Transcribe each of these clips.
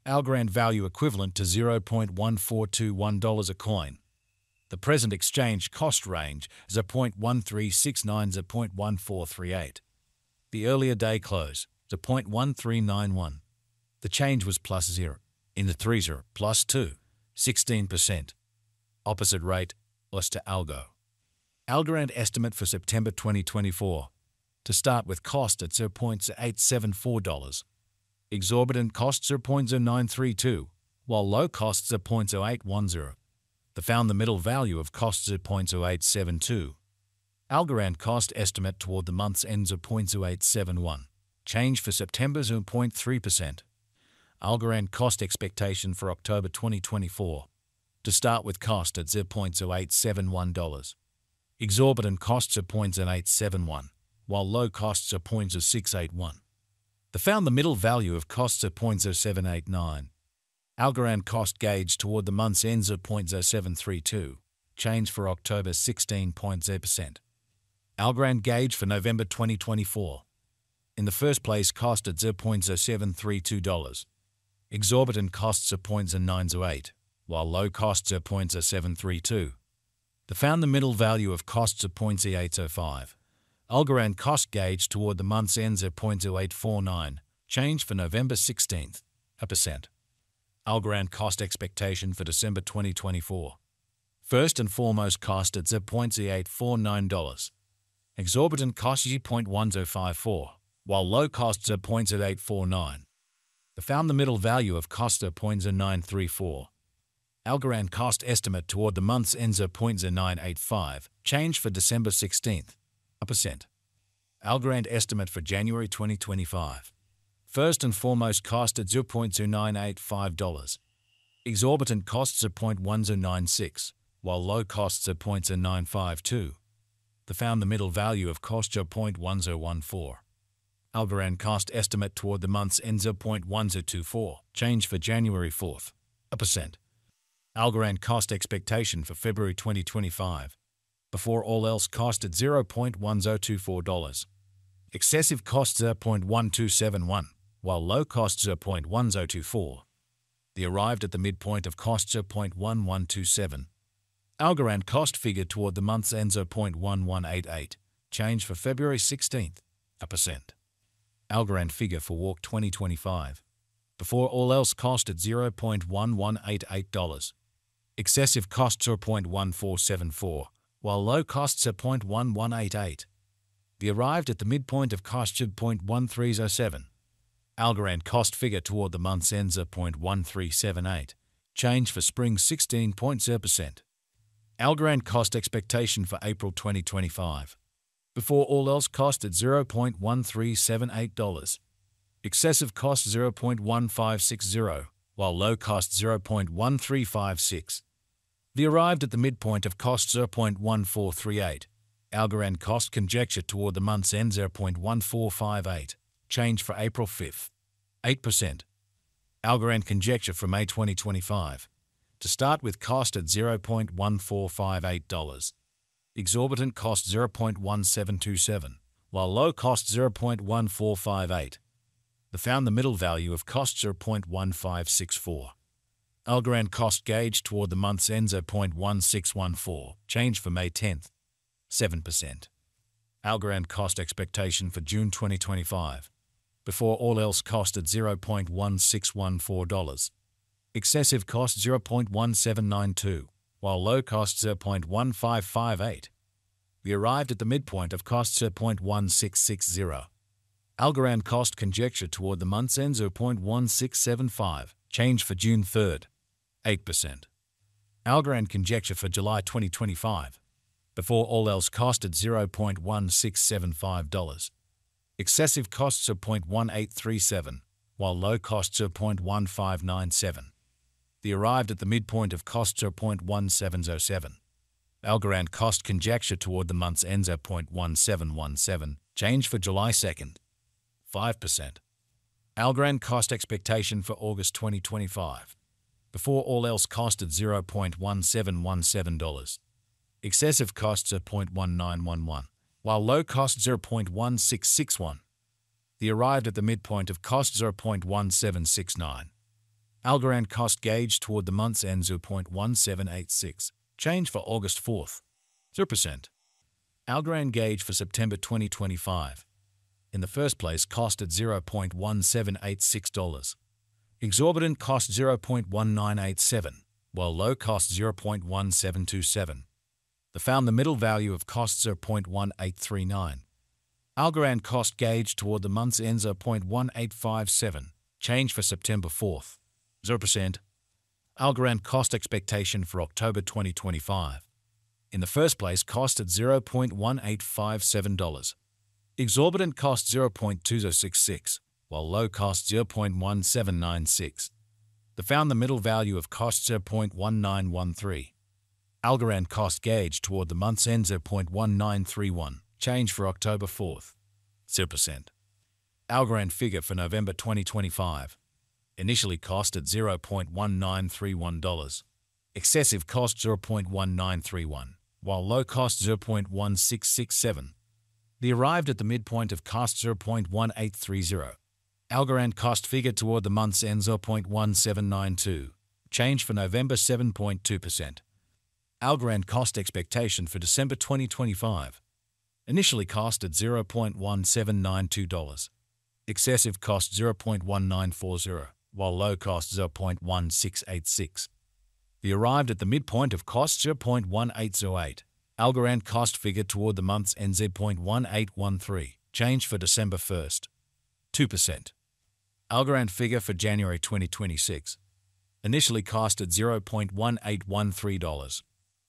Algorand value equivalent to $0.1421 a coin. The present exchange cost range is $0.1369 to $0.1438. The earlier day close is $0.1391. The change was +0. In the threes are +2, 16%. Opposite rate, less to Algo. Algorand estimate for September 2024. To start with cost at $0.874. Exorbitant costs are $0.0932, while low costs are $0.0810. The found the middle value of costs at $0.0872. Algorand cost estimate toward the month's ends of $0.0871. Change for September is 0.3%. Algorand cost expectation for October 2024. To start with cost at $0.0871. Exorbitant costs are $0.0871, while low costs are $0.0681. The found the middle value of costs at $0.0789. Algorand cost gauge toward the month's ends of $0.0732. Change for October 16.0%. Algorand gauge for November 2024. In the first place, cost at $0.0732. Exorbitant costs are $0.0908, while low costs are $0.0732. The found the middle value of costs at $0.0805. Algorand cost gauge toward the month's ends at $0.0849. Change for November 16th, 1%. Algorand cost expectation for December 2024. First and foremost cost at $0.0849. Exorbitant cost $0.1054, while low costs are $0.0849. The found the middle value of cost at $0.0934. Algorand cost estimate toward the month's ends at $0.0985. Change for December 16th, 1%. Algorand estimate for January 2025. First and foremost cost at $0.2985. Exorbitant costs at $0.1096, while low costs at $0.0952. The found the middle value of cost at $0.1014. Algorand cost estimate toward the month's ends at $0.1024. Change for January 4th, 1%. Algorand cost expectation for February 2025. Before all else cost at $0.1024. Excessive costs are $0.1271, while low costs are $0.1024. The arrived at the midpoint of costs are $0.1127. Algorand cost figure toward the month's ends are $0.1188. Change for February 16th, 1%. Algorand figure for Walk 2025. Before all else cost at $0.1188. Excessive costs are $0.1474, while low costs are $0.1188. The arrived at the midpoint of costs are $0.1307. Algorand cost figure toward the month's ends are $0.1378. Change for spring 16.0%. Algorand cost expectation for April 2025. Before all else cost at $0.1378. Excessive cost $0.1560, while low cost $0.1356. The arrived at the midpoint of costs are $0.1438. Algorand cost conjecture toward the month's ends are $0.1458. Change for April 5th, 8%. Algorand conjecture for May 2025. To start with cost at $0.1458. Exorbitant cost $0.1727, while low cost $0.1458. The found the middle value of costs are $0.1564. Algorand cost gauge toward the month's ends are $0.1614. Change for May 10th, 7%. Algorand cost expectation for June 2025. Before all else cost at $0.1614. Excessive cost $0.1792, while low cost $0.1558. We arrived at the midpoint of costs at $0.1660. Algorand cost conjecture toward the month's ends are $0.1675. Change for June 3rd, 8%. Algorand conjecture for July 2025. Before all else cost at $0.1675. Excessive costs are $0.1837, while low costs are $0.1597. The arrived at the midpoint of costs are $0.1707. Algorand cost conjecture toward the month's ends are $0.1717. Change for July 2nd, 5%. Algorand cost expectation for August 2025. Before all else cost at $0.1717. Excessive costs are $0.1911, while low costs are $0.1661. The arrived at the midpoint of costs are $0.1769. Algorand cost gauge toward the month's end 0.1786. Change for August 4th, 0%. Algorand gauge for September 2025. In the first place, cost at $0.1786. Exorbitant cost 0.1987, while low cost 0.1727. The found the middle value of cost 0.1839. Algorand cost gauge toward the month's end 0.1857. Change for September 4th, 0%. Algorand cost expectation for October 2025. In the first place, cost at $0.1857. Exorbitant cost 0.2066, while low cost 0.1796. The found the middle value of cost 0.1913. Algorand cost gauge toward the month's end 0.1931. Change for October 4th, 0%. Algorand figure for November 2025. Initially cost at $0.1931. Excessive cost 0.1931, while low cost 0.1667. The arrived at the midpoint of cost 0.1830. Algorand cost figure toward the month's end 0.1792. Change for November 7.2%. Algorand cost expectation for December 2025. Initially cost at $0.1792. Excessive cost 0.1940, while low cost 0.1686. The arrived at the midpoint of cost 0.1808. Algorand cost figure toward the month's end 0.1813. Change for December 1st, 2%. Algorand figure for January 2026. Initially cost at $0.1813.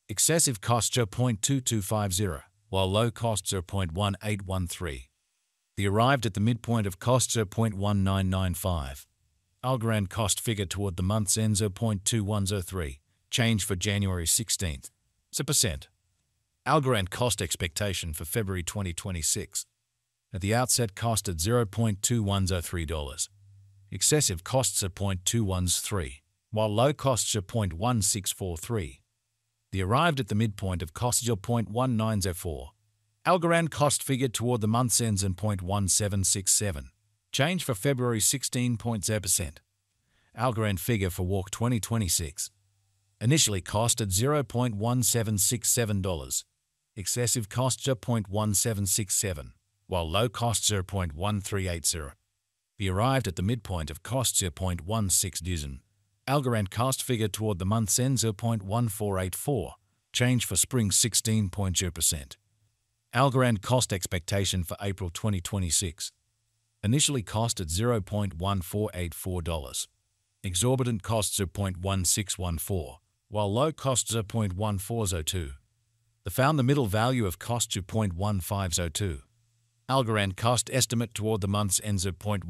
Excessive cost 0.2250, while low cost 0.1813. The arrived at the midpoint of cost 0.1995. Algorand cost figure toward the month's end 0.2103. Change for January 16th, 0%. Algorand cost expectation for February 2026. At the outset, cost at $0.2103. Excessive costs at $0.213, while low costs are $0.1643. The arrived at the midpoint of cost 0.1904. Algorand cost figure toward the month's ends in 0.1767. Change for February 16.0%. Algorand figure for Walk 2026. Initially cost at $0.1767. Excessive costs are $0.1767, while low costs are $0.1380. The arrived at the midpoint of costs are $0.16. Algorand cost figure toward the month's ends 0.1484. Change for spring 16.0%. Algorand cost expectation for April 2026. Initially cost at $0.1484. Exorbitant costs are $0.1614, while low costs are $0.1402. The found the middle value of costs are $0.1502. Algorand cost estimate toward the month's ends of $0.1